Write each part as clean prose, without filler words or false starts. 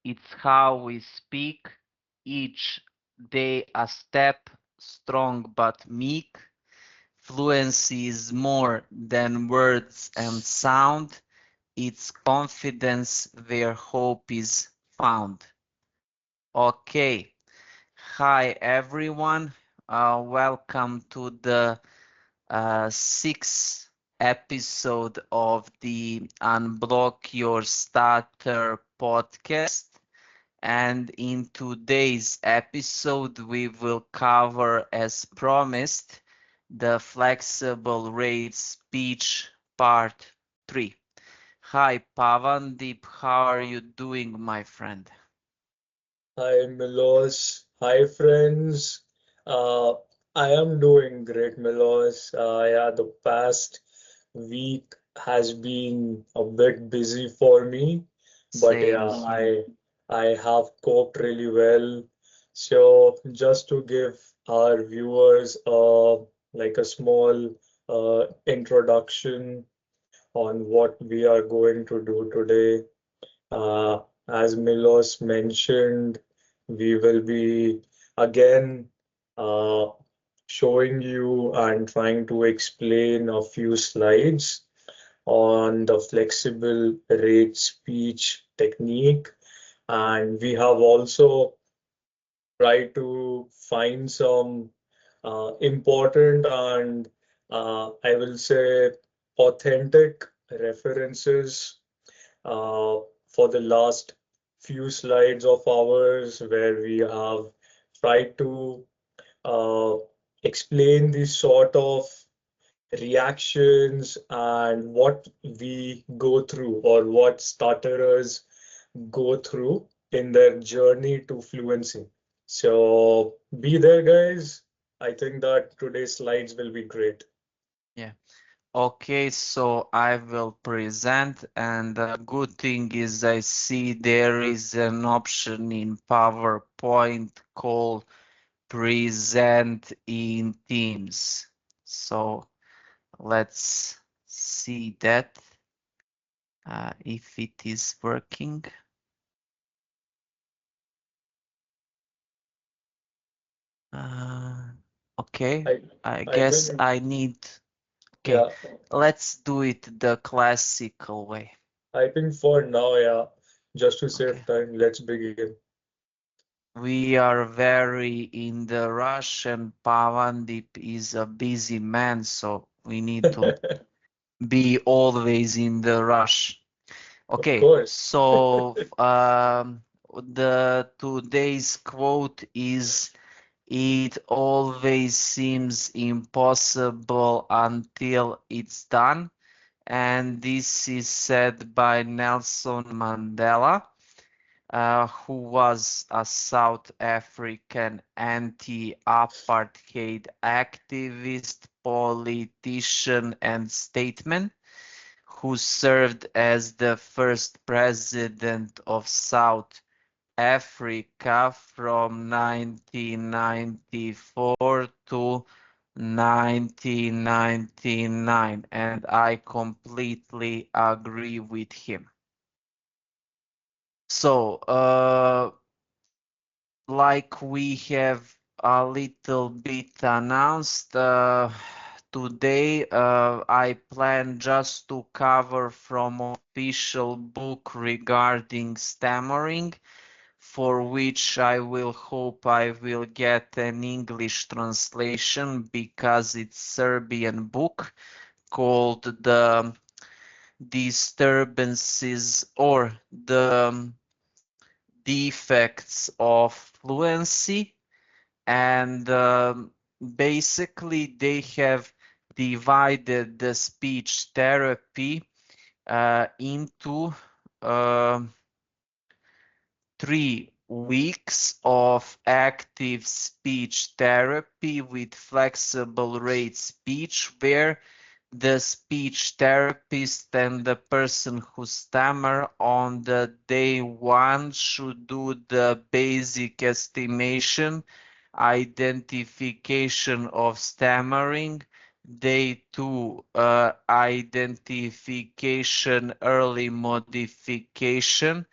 It's how we speak, each day a step, strong but meek. Fluency is more than words and sound. It's confidence where hope is found. Okay. Hi, everyone. Welcome to the sixth episode of the Unblock Your Stutter podcast. And in today's episode, we will cover, as promised, the flexible rate speech part 3. Hi, Pawandeep. How are you doing, my friend? Hi, Miloš. Hi, friends. Uh, I am doing great, Miloš. Yeah, the past week has been a bit busy for me, but Same yeah, here. I have coped really well. So just to give our viewers like a small introduction on what we are going to do today. Uh, as Milos mentioned, we will be again uh, showing you and trying to explain a few slides on the flexible rate speech technique. And we have also tried to find some important and I will say authentic references for the last few slides of ours where we have tried to uh, explain the sort of reactions and what we go through or what stutterers go through in their journey to fluency. So be there, guys. I think that today's slides will be great. Yeah. Okay, so I will present, and the good thing is I see there is an option in PowerPoint called Present in Teams. So let's see that if it is working. Uh, okay, I I I guess think I need. Okay, yeah, let's do it the classical way. I think for now, yeah, just to Okay. save time, let's begin. We are very in the rush, and Pawandeep is a busy man, so we need to be always in the rush. Of Okay, course. so the today's quote is, "It always seems impossible until it's done," and this is said by Nelson Mandela, who was a South African anti-apartheid activist, politician, and statesman, who served as the first president of South Africa from 1994 to 1999, and I completely agree with him. So, like we have a little bit announced today, I plan just to cover from official book regarding stammering, for which I will hope I will get an English translation because it's Serbian book called The Disturbances or the Defects of Fluency, and basically they have divided the speech therapy into uh, 3 weeks of active speech therapy with flexible rate speech, where the speech therapist and the person who stammer on the day 1 should do the basic estimation, identification of stammering. Day 2, identification, early modification.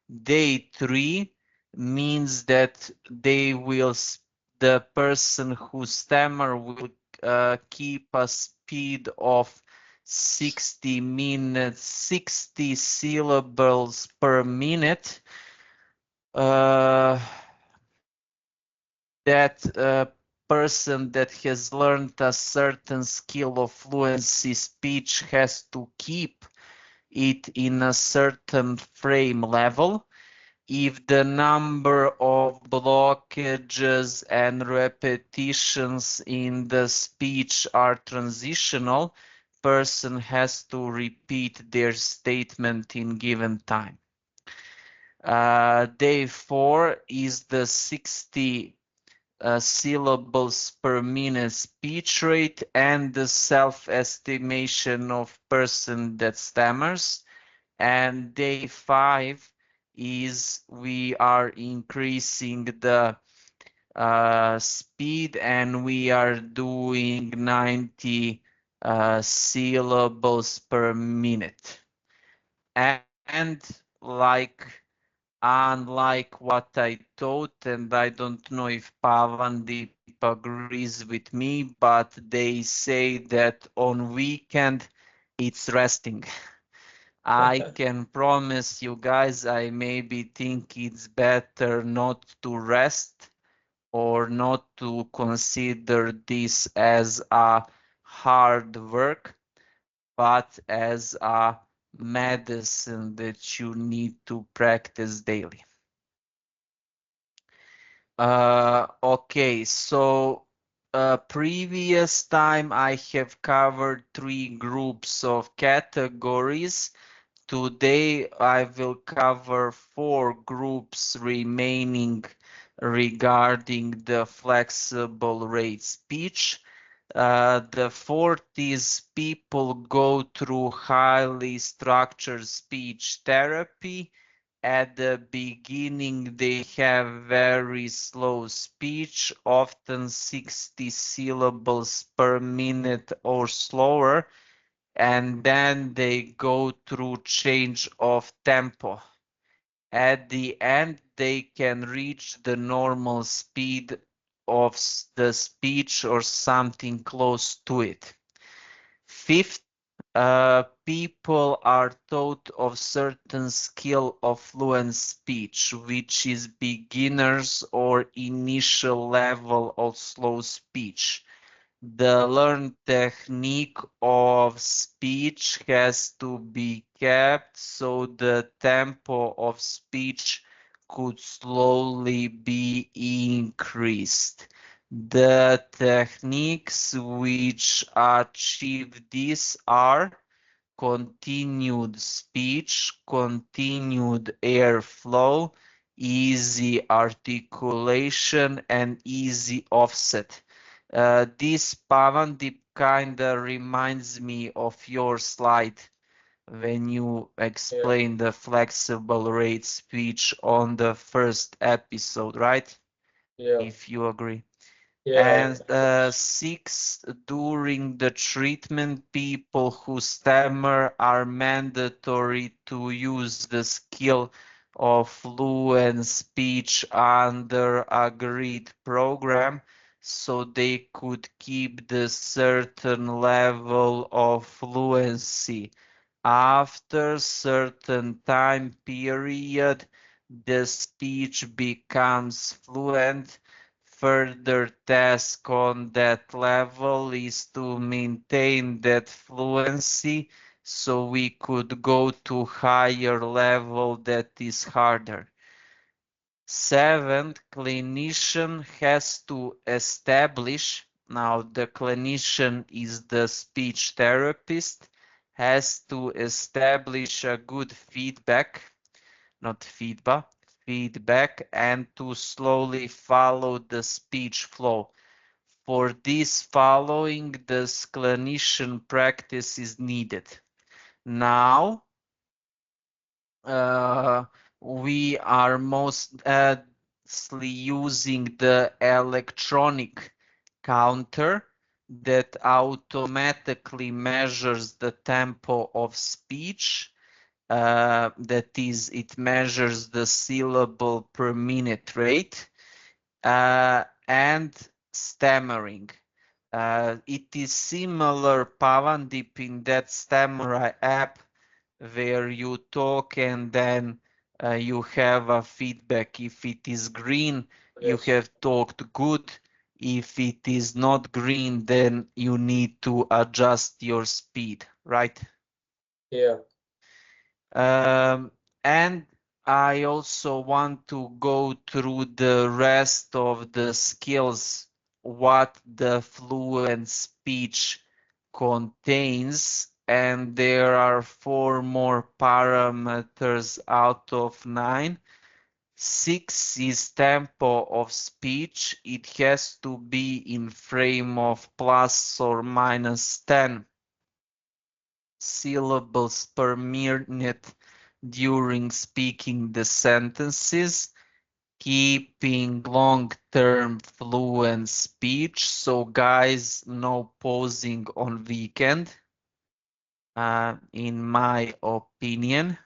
Day 3 means that the person who stammer will keep a speed of 60 syllables per minute. That person that has learned a certain skill of fluency speech has to keep it in a certain frame level. If the number of blockages and repetitions in the speech are transitional, person has to repeat their statement in given time. Day 4 is the 60 syllables per minute speech rate and the self-estimation of person that stammers. And day 5 is we are increasing the speed and we are doing 90 syllables per minute. And unlike what I thought, and I don't know if Pawandeep agrees with me, but they say that on weekend it's resting. I can promise you guys, I maybe think it's better not to rest or not to consider this as a hard work, but as a medicine that you need to practice daily. Okay, so previous time I have covered 3 groups of categories. Today I will cover 4 groups remaining regarding the flexible rate speech. The fourth is people go through highly structured speech therapy. At the beginning, they have very slow speech, often 60 syllables per minute or slower, and then they go through change of tempo. At the end, they can reach the normal speed of the speech or something close to it. Fifth, people are taught of certain skill of fluent speech, which is beginners or initial level of slow speech. The learned technique of speech has to be kept so the tempo of speech could slowly be increased. The techniques which achieve this are continued speech, continued airflow, easy articulation, and easy offset. This Pawandeep kinda reminds me of your slide when you Yeah, explained the flexible rate speech on the first episode, right? yeah, If you agree. yeah, And six, during the treatment, people who stammer are mandatory to use the skill of fluent speech under agreed program so they could keep the certain level of fluency. After certain time period, the speech becomes fluent. Further task on that level is to maintain that fluency so we could go to higher level that is harder. Seventh, clinician has to establish, now the clinician is the speech therapist, has to establish a good feedback, not feedback, feedback, and to slowly follow the speech flow. For this following, the clinician practice is needed. Now, uh, we are mostly using the electronic counter that automatically measures the tempo of speech. that is, it measures the syllable per minute rate, and stammering. It is similar Pawandeep in that Stammer app where you talk and then you have a feedback. If it is green, you Yes. have talked good. If it is not green, then you need to adjust your speed, right? Yeah. And I also want to go through the rest of the skills, what the fluent speech contains, and there are four more parameters out of nine. Six is tempo of speech. It has to be in frame of plus or minus 10 syllables per minute during speaking the sentences, keeping long-term fluent speech. So guys, no pausing on weekend, in my opinion.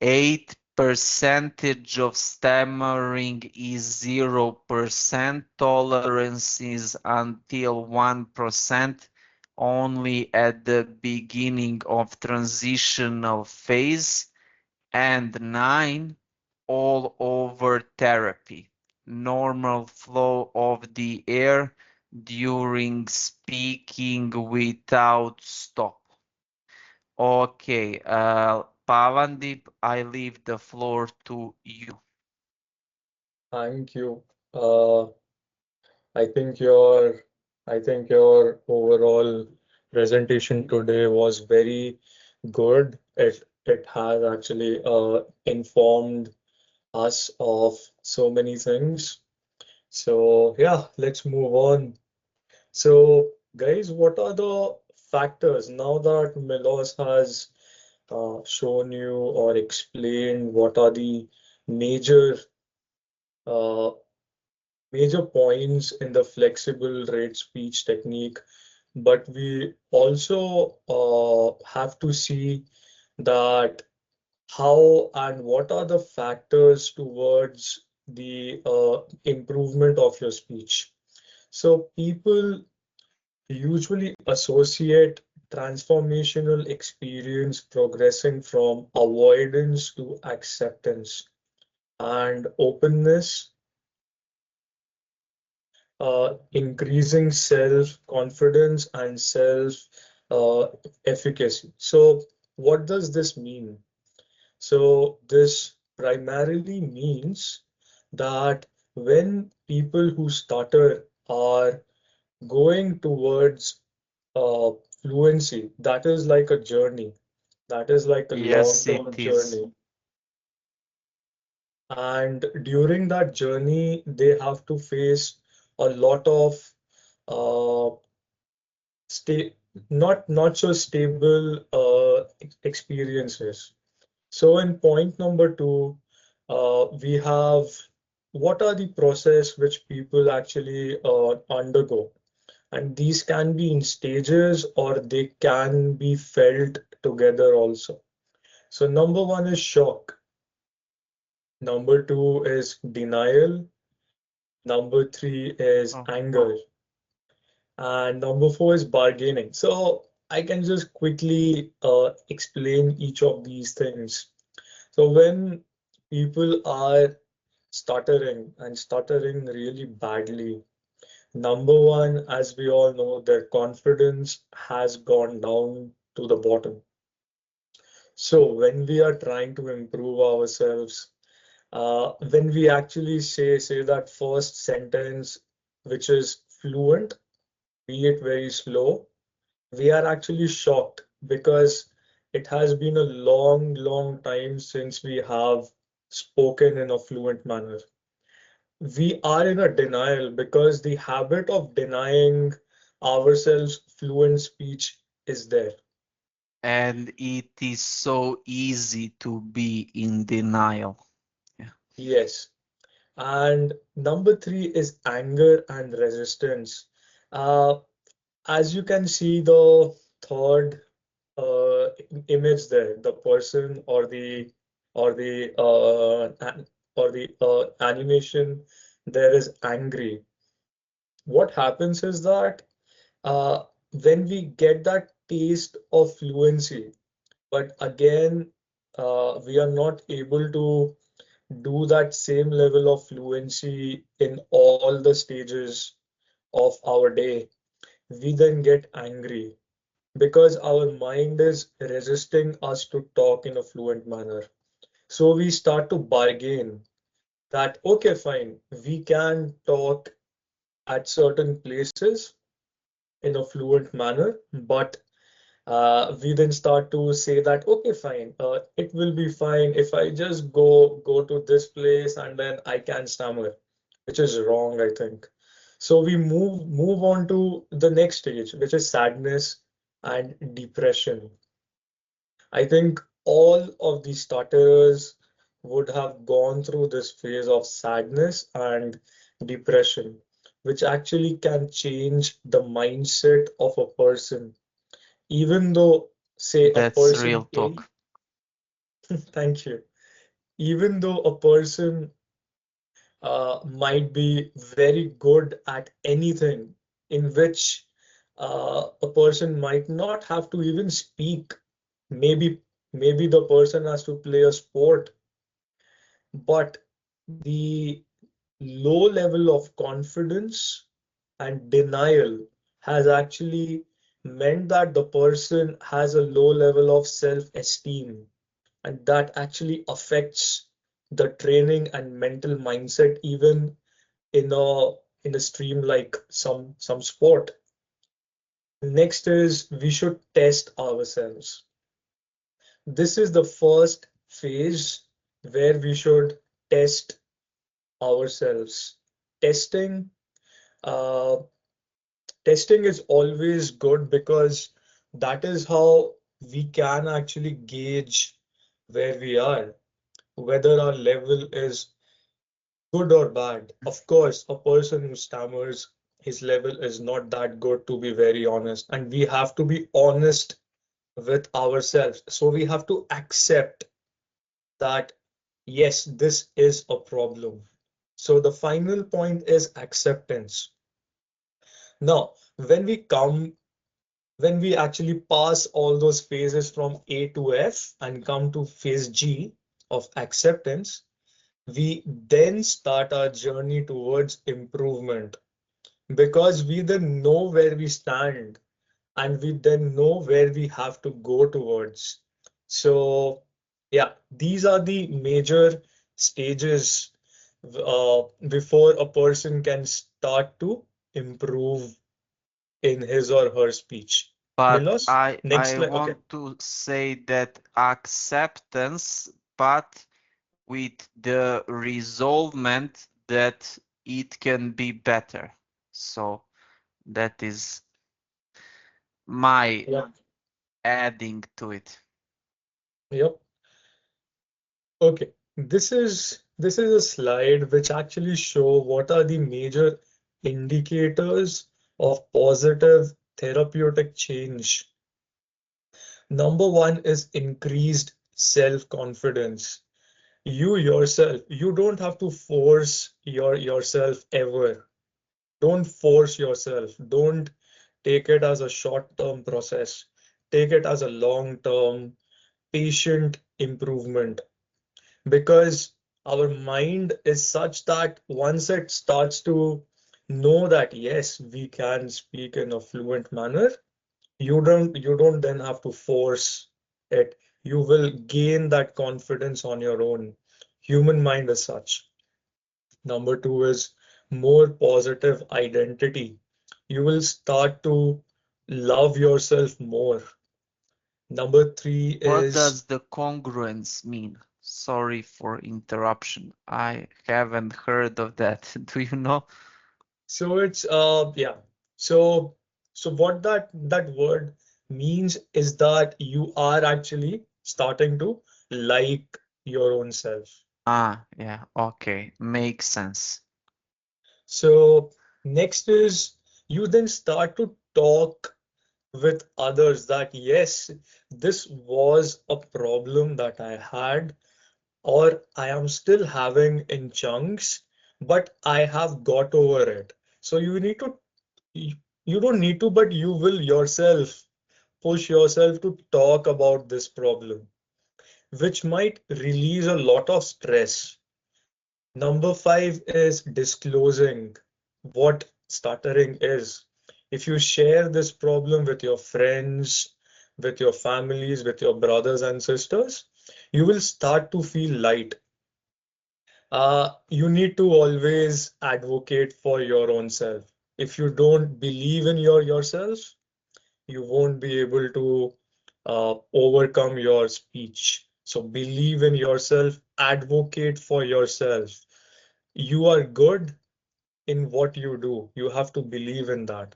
8% of stammering is 0%. Tolerance is until 1%, only at the beginning of transitional phase. And 9, all over therapy. Normal flow of the air during speaking without stop. Okay, Pawandeep, I leave the floor to you. Thank you. Uh, I think your I think your overall presentation today was very good. It has actually informed us of so many things. So yeah, let's move on. So guys, what are the factors now that Milos has shown you or explained what are the major uh, major points in the flexible rate speech technique, but we also have to see that how and what are the factors towards the improvement of your speech. So people usually associate transformational experience progressing from avoidance to acceptance and openness, increasing self-confidence and self-efficacy. So, what does this mean? So, this primarily means that when people who stutter are going towards uh, fluency, that is like a journey, that is like a Yes, it long-term is. journey. And during that journey, they have to face a lot of uh, sta not so stable experiences. So in point number two, we have what are the process which people actually undergo, and these can be in stages or they can be felt together also. So number one is shock, number two is denial, number three is Oh, anger, and number four is bargaining. So I can just quickly explain each of these things. So when people are stuttering and stuttering really badly, number one, as we all know, their confidence has gone down to the bottom. So when we are trying to improve ourselves, when we actually say that first sentence, which is fluent, be it very slow, we are actually shocked because it has been a long, long time since we have spoken in a fluent manner. We are in a denial because the habit of denying ourselves fluent speech is there. and it is so easy to be in denial. Yeah. Yes. And number three is anger and resistance. Uh, as you can see, the third uh, image there, the person or the animation there is angry. What happens is that uh, when we get that taste of fluency, but again we are not able to do that same level of fluency in all the stages of our day, we then get angry because our mind is resisting us to talk in a fluent manner. So we start to bargain that, okay, fine, we can talk at certain places in a fluent manner, but we then start to say that, okay, fine, it will be fine if I just go to this place and then I can stammer, which is wrong, I think. So we move on to the next stage, which is sadness and depression. I think all of the starters would have gone through this phase of sadness and depression, which actually can change the mindset of a person. Even though, say, a That's person real A, talk. thank you, even though a person might be very good at anything in which a person might not have to even speak. Maybe the person has to play a sport, but the low level of confidence and denial has actually meant that the person has a low level of self-esteem, and that actually affects the training and mental mindset even in a stream like some sport. Next is we should test ourselves. This is the first phase where we should test ourselves. Testing, uh, testing is always good because that is how we can actually gauge where we are, whether our level is good or bad. Of course, a person who stammers, his level is not that good, to be very honest. And we have to be honest with ourselves. So we have to accept that, yes, this is a problem. So the final point is acceptance. Now, when we actually pass all those phases from A to F and come to phase G of acceptance, we then start our journey towards improvement because we then know where we stand and we then know where we have to go towards. So, yeah, these are the major stages before a person can start to improve in his or her speech. But Milos, next I slide. Okay. want to say that acceptance, but with the resolvement that it can be better. So that is my Yeah. adding to it. Yep. Okay. This is a slide which actually show what are the major indicators of positive therapeutic change. Number one is increased self-confidence. You yourself, you don't have to force yourself ever. Don't force yourself. Don't take it as a short-term process. Take it as a long-term, patient improvement because our mind is such that once it starts to know that yes, we can speak in a fluent manner, you don't then have to force it. You will gain that confidence on your own. Human mind is such. Number two is more positive identity. You will start to love yourself more. Number three What is, does the congruence mean? Sorry for interruption. I haven't heard of that. Do you know? so it's yeah. So what that word means is that you are actually starting to like your own self. Ah, yeah, okay, makes sense. So next is you then start to talk with others that yes, this was a problem that I had or I am still having in chunks, but I have got over it. So you you don't need to, but you will yourself push yourself to talk about this problem, which might release a lot of stress. Number five is disclosing what stuttering is. If you share this problem with your friends, with your families, with your brothers and sisters, you will start to feel light. You need to always advocate for your own self. If you don't believe in yourself, you won't be able to overcome your speech. So believe in yourself, advocate for yourself. You are good in what you do. You have to believe in that.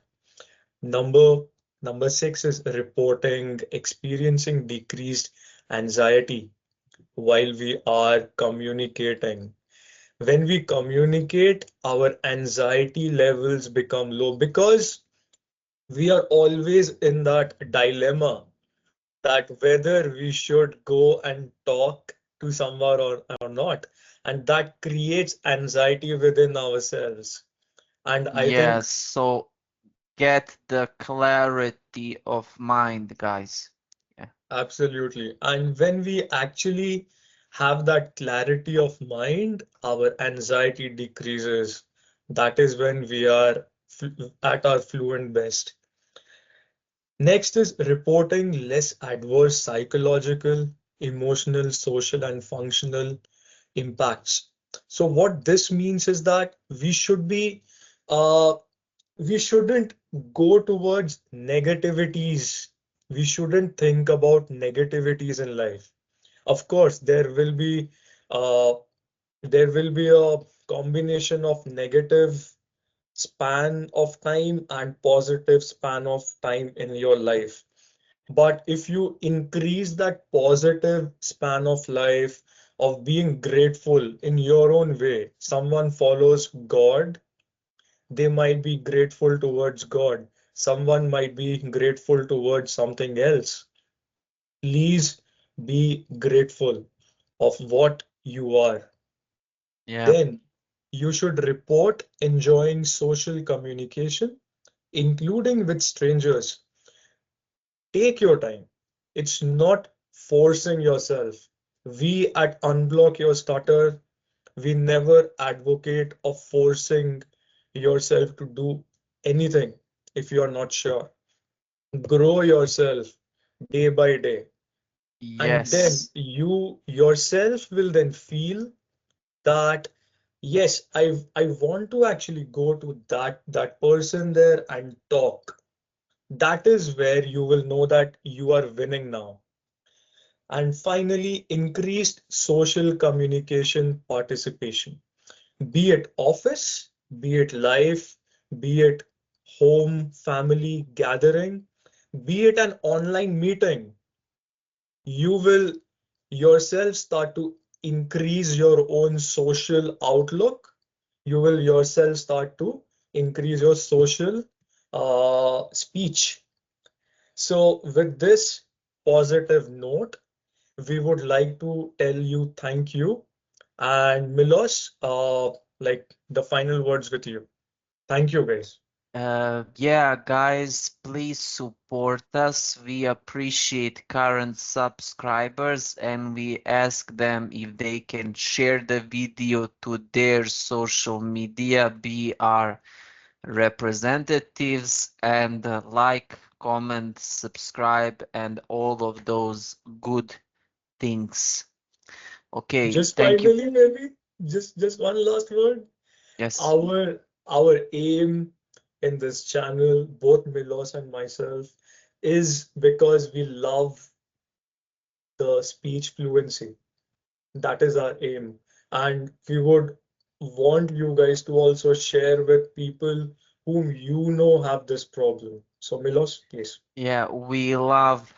Number number six is reporting experiencing decreased anxiety while we are communicating. When we communicate, our anxiety levels become low because we are always in that dilemma that whether we should go and talk to someone or not. And that creates anxiety within ourselves. And I think Yes, so get the clarity of mind, guys. Yeah. absolutely. And when we actually have that clarity of mind, our anxiety decreases. That is when we are at our fluent best. Next is reporting less adverse psychological, emotional, social, and functional impacts. So what this means is that uh, we shouldn't go towards negativities. We shouldn't think about negativities in life. Of course, uh, there will be a combination of negative span of time and positive span of time in your life. But if you increase that positive span of life, of being grateful in your own way, someone follows God, they might be grateful towards God. Someone might be grateful towards something else. Please be grateful of what you are. Yeah. Then you should report enjoying social communication, including with strangers. Take your time. It's not forcing yourself. We at Unblock Your Stutter, we never advocate of forcing yourself to do anything if you're not sure. Grow yourself day by day. And then Yes. you yourself will then feel that yes, I want to actually go to that person there and talk. That is where you will know that you are winning now. And finally, increased social communication participation, be it office, be it life, be it home, family gathering, be it an online meeting. You will yourself start to increase your own social outlook. You will yourself start to increase your social speech. So, with this positive note, we would like to tell you thank you. And Milos, like the final words with you. Thank you, guys. Yeah, guys, please support us. We appreciate current subscribers and we ask them if they can share the video to their social media, be our representatives, and like, comment, subscribe, and all of those good things. Okay, Just thank you. finally, maybe just one last word. Yes. Our aim in this channel, both Milos and myself, is because we love the speech fluency. That is our aim. And we would want you guys to also share with people whom you know have this problem. So Milos, please. Yeah, we love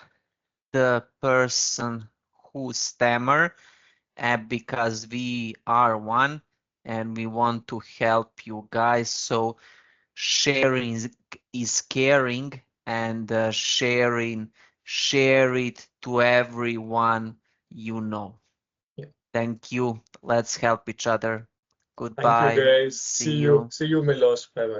the person who stammer because we are one and we want to help you guys. So sharing is caring and share it to everyone you know. Yeah. Thank you. Let's help each other. Thank you, Goodbye. guys. See you. See you, Milos. Bye bye.